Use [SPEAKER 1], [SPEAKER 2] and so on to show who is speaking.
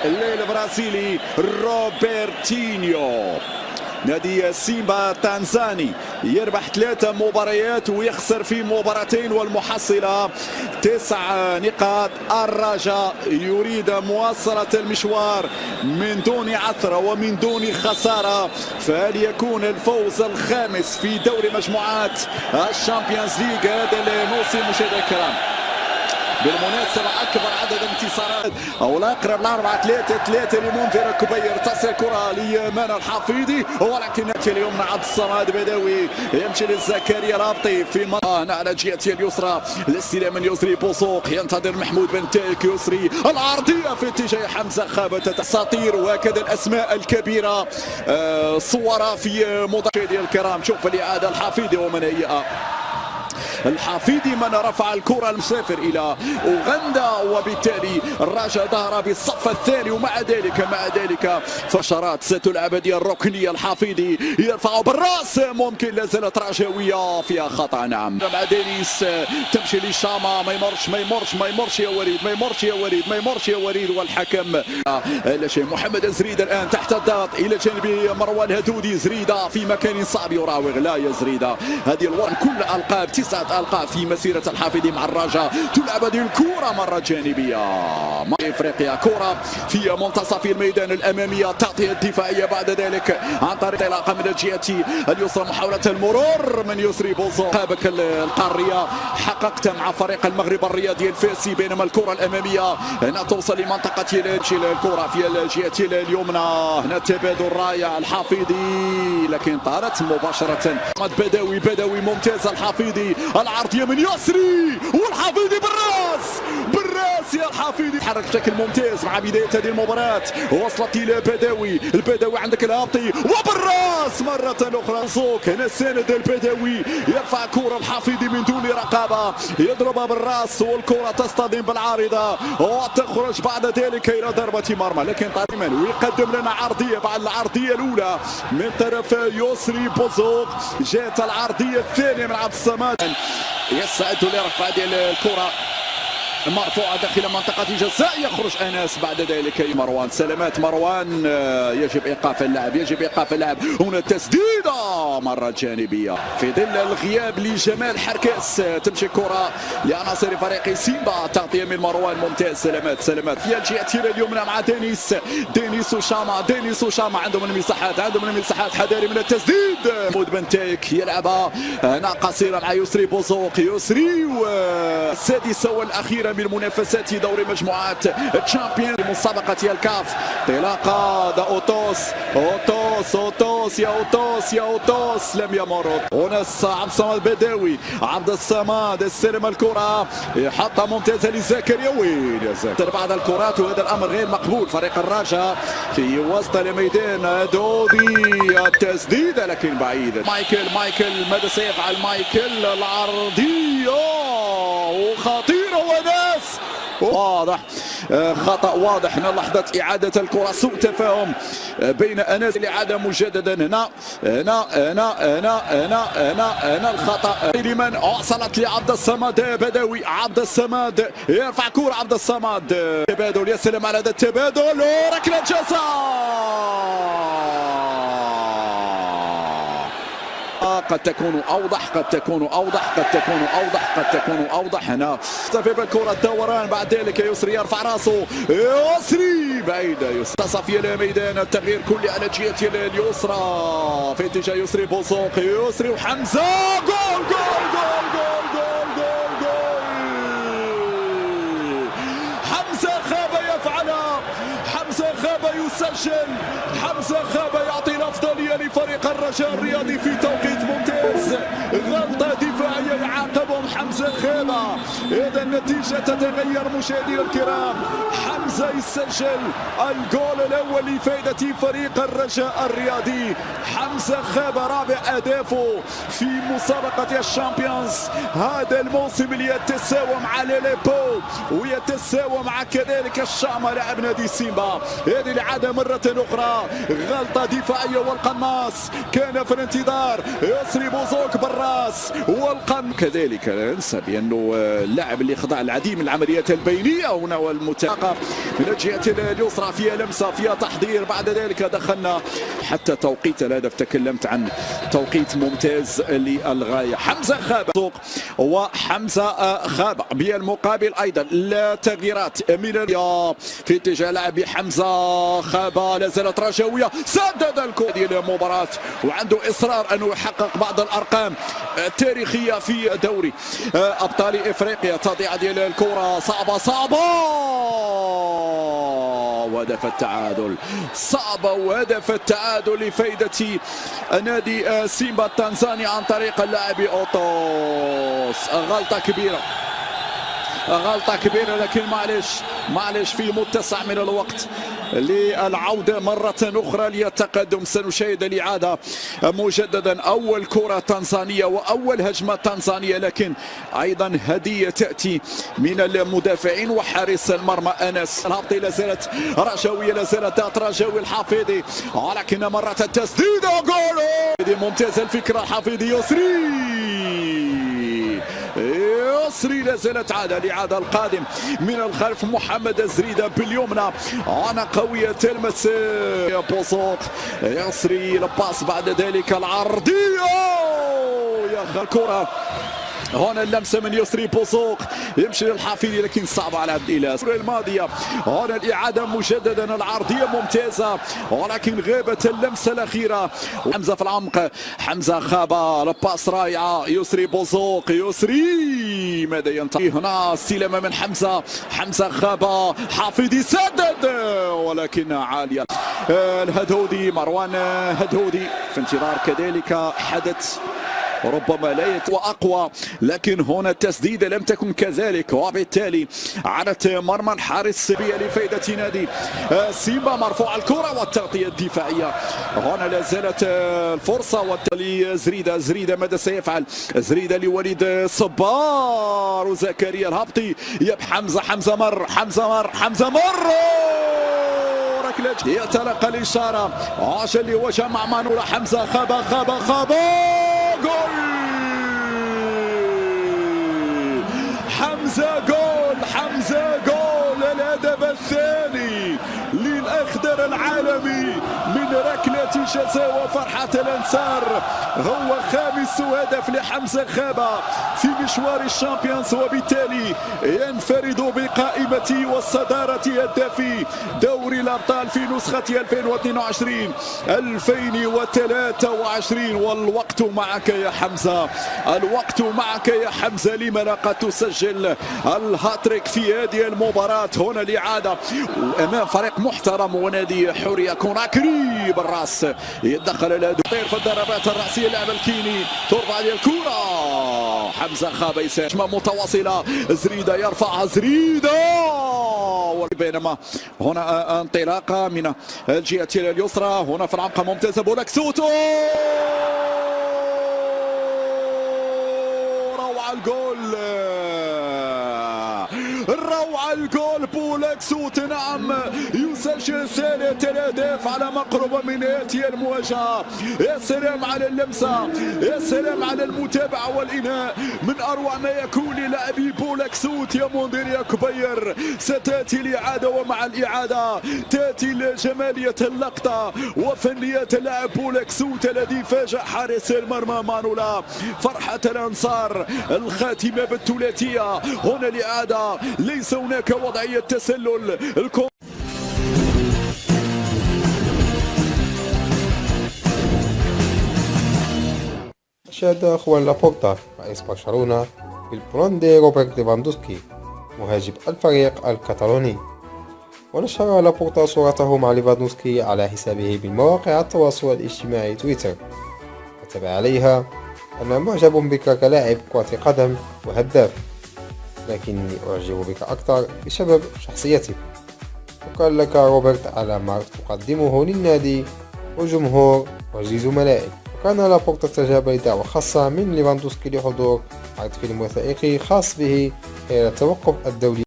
[SPEAKER 1] للبرازيلي روبرتينيو. نادي سيمبا تنزاني يربح 3 مباريات ويخسر في مباراتين والمحصلة 9 نقاط. الرجاء يريد مواصلة المشوار من دون عثرة ومن دون خسارة، فهل يكون الفوز الخامس في دوري مجموعات الشامبيونز ليج هذا الموسم؟ مشاهدينا الكرام، بالمناسبة أكبر عدد انتصارات أو الأقرب ل 4-3-3 لمنذر كبير. تصل الكرة ليمان الحفيظي ولكن يأتي اليمنى عبد الصمد بدوي يمشي لزكريا رابطي في على جهته اليسرى الاستلام من يسري بوسوق، ينتظر محمود بن تيك يسري العرضية في اتجاه حمزة خابة الأساطير وهكذا الأسماء الكبيرة صورها في مشاهدينا الكرام. شوف الإعادة الحفيظي ومن هيئة الحفيظي من رفع الكرة المسافر إلى أوغندا، وبالتالي الرجاء ظهر بالصف الثاني. ومع ذلك فشرات ستلعب هذه الركنية. الحفيظي يرفع بالراس، ممكن لا زالت رجاوية فيها خطأ. نعم مع دينيس تمشي لشاما، ما يمرش يا وليد والحكم لا شيء. محمد زريدة الآن تحت الضغط إلى جانب مروان هدودي. زريدة في مكان صعب يراوغ، لا يا زريدة هذه الورق كل ألقاب 9 ألقاب في مسيرة الحفيظي مع الرجاء. تلعب هذه الكرة مرة جانبية مع إفريقيا، كرة في منتصف الميدان الأمامية، تغطية الدفاعية بعد ذلك عن طريق انطلاقة من الجهة اليسرى، محاولة المرور من يسري بوزو. قابك القارية حققت مع فريق المغرب الرياضي الفاسي، بينما الكرة الأمامية هنا توصل لمنطقة الكرة في الجهة اليمنى. هنا تبادل رائع الحفيظي لكن طارت مباشرة. بدوي ممتاز. الحفيظي العرضية من يسري والحفيظي بالراس يا الحفيظي تحرك بشكل ممتاز مع بداية هذه المباراة. وصلت إلى البدوي عندك الهابطي وبالراس مرة أخرى. صوك هنا الساند البدوي يرفع كرة الحفيظي من دون رقابة، يضربها بالراس والكرة تصطدم بالعارضة وتخرج بعد ذلك إلى ضربة مرمى. لكن طارما ويقدم لنا عرضية بعد العرضية الأولى من طرف يسري بوزوق، جاءت العرضية الثانية من عبد الصمد. يستعد لرفع هذه الكرة مرفوعة داخل منطقة الجزاء، يخرج أنس بعد ذلك مروان. سلامات مروان، يجب إيقاف اللعب. هنا تسديدة مرة جانبية في ظل الغياب لجمال حركاس. تمشي الكرة لعناصر فريق سيمبا، تغطية من مروان ممتاز. سلامات في الجهة اليمنى مع دينيس وشاما عندهم المساحات حذاري من التسديد. محمود بن تيك يلعبها هنا قصيرة مع يسري بوزوق. يسري والسادسة والأخيرة من منافسات دوري مجموعات الشامبيون مسابقة الكاف. انطلاقة يا اوتوس لم يمر. هنا عبد الصمد بداوي، عبد الصمد استلم الكرة يحطها ممتازة لزكريا. وين يا زكريا بعد الكرات، وهذا الأمر غير مقبول. فريق الرجاء في وسط الميدان، دودي التسديدة لكن بعيدة. مايكل ماذا سيفعل مايكل؟ العرضية وخطيرة وناس واضح، خطأ واضح. هنا لحظة إعادة الكرة، سوء تفاهم بين أنس لعدم مجددا. هنا الخطأ لمن وصلت لعبد الصمد بدوي. عبد الصمد يرفع كرة، عبد الصمد تبادل، يسلم على هذا التبادل وركلة جزاء. قد تكون أوضح. هنا تفي بالكرة الدوران، بعد ذلك يسري يرفع راسه، يسري بعيدة. تصفي الميدان، التغيير كلي على الجهة اليسرى في اتجاه يسري بوسوق. يسري وحمزة، جول. حمزة خاب يفعلها، حمزة خاب يسجل، حمزة خاب يعطي الأفضلية لفريق الرجاء الرياضي في توقيت ممتاز. غلطة دفاعية يعاقبهم حمزة خابة، إذا النتيجة تتغير مشاهدينا الكرام. حمزة يسجل الجول الأول لفائدة فريق الرجاء الرياضي. حمزة خابة رابع أهدافه في مسابقة الشامبيونز هذا الموسم، اللي يتساوى مع ليليبو ويتساوى مع كذلك الشامة لاعب نادي سيمبا. هذه العادة مرة أخرى، غلطة دفاعية والقناص كان في الانتظار. يسري بوزوك بالراس والقن كذلك انسى بانه اللاعب اللي خضع العديد من العمليات البينيه هنا والمتاقه من الجهه اليسرى، فيها لمسه فيها تحضير، بعد ذلك دخلنا حتى توقيت الهدف، تكلمت عن توقيت ممتاز للغايه. حمزه خابه وحمزه خابه بالمقابل ايضا لا تغييرات من في اتجاه لاعب حمزه خابه، لا زالت رجاويه، سدد الكره ديال المباراه وعنده اصرار انه يحقق بعض الارقام التاريخيه في دوري ابطال افريقيا. تضيع ديال الكره صعبه وهدف التعادل، صعبه وهدف التعادل لفائده نادي سيمبا التنزاني عن طريق اللاعب اوتوس. غلطة كبيرة لكن معلش في متسع من الوقت للعودة مرة أخرى للتقدم. سنشاهد الإعادة مجددا، أول كرة تنزانية وأول هجمة تنزانية، لكن أيضا هدية تأتي من المدافعين وحارس المرمى أنس الهبطي. لا زالت رجاوية، لا زالت ذات رجاوي الحافظي، ولكن مرة التسديدة جول ممتازة الفكرة. حافظي يسري لا زالت عادة الإعادة القادم من الخلف، محمد زريدة باليمنى، أنا قوية تلمس بوزوق، يسري الباس بعد ذلك العرضية يا الكرة هنا اللمسه من يسري بوزوق يمشي للحافظي لكن صعب على عبد الاله. الماضيه هنا الاعاده مجددا، العرضيه ممتازه ولكن غابت اللمسه الاخيره. حمزه في العمق، حمزه خابه، الباس رائعه، يسري بوزوق، يسري ماذا ينتهي هنا؟ استلامه من حمزه خابه، حافظي سدد ولكن عاليه. الهدهودي، مروان هدهودي في انتظار كذلك حدث ربما لا وأقوى، لكن هنا التسديدة لم تكن كذلك، وبالتالي عادت مرمى الحارس لفائدة نادي سيمبا. مرفوع الكرة والتغطية الدفاعية، هنا لا زالت الفرصة لزريدة ماذا سيفعل؟ زريدة لوليد صبار وزكريا الهبطي، حمزة مر يتلقى الإشارة عشان لوجه مع مانولا. حمزة خابة جول، حمزة جول الهدف الثاني للأخضر العالمي من ركلة جزاء وفرحة الأنصار. هو خامس هدف لحمزة خابة في مشوار الشامبيونز، وبالتالي ينفرد بقائمة والصدارة هدافي دوري الأبطال في نسخة 2022-2023. والوقت معك يا حمزة، لما لا قد تسجل الهاتريك في هذه المباراة. هنا الإعادة أمام فريق محترم ونادي حورية كوناكري بالراس، يدخل الهدف في الضربات الرأسية. اللاعب الكيني ترفع عليه الكرة، حمزة خابة هجمة متواصلة، زريدة يرفعها، بينما هنا انطلاقة من الجهة اليسرى، هنا في العمق ممتازة، بولاكسوتو روعة الجول بولاكسوت، نعم يسجل ثالث الأهداف على مقربة من هذه المواجهة. يا سلام على اللمسة، يا سلام على المتابعة والإنهاء من أروع ما يكون للاعبي بولاكسوت. يا منذر يا كبير، ستأتي الإعادة، ومع الإعادة تأتي جمالية اللقطة وفنية اللاعب بولاكسوت الذي فاجأ حارس المرمى مانولا. فرحة الأنصار الخاتمة بالثلاثية. هنا الإعادة، ليس هناك وضعية تسلل.
[SPEAKER 2] أشاد خوان لابورتا رئيس برشلونة بالبلان دي روبرت ليفاندوسكي مهاجم الفريق الكتالوني. ونشر لابورتا صورته مع ليفاندوسكي على حسابه بالمواقع التواصل الاجتماعي تويتر، كتب عليها: أنا معجب بك كلاعب كرة قدم وهداف، لكني أعجب بك أكثر بسبب شخصيتك. شكرا لك روبرت على ما تقدمه للنادي والجمهور وزملائك. وكان لابورتا استجاب لدعوة خاصة من ليفاندوسكي لحضور عرض فيلم وثائقي خاص به خلال التوقف الدولي.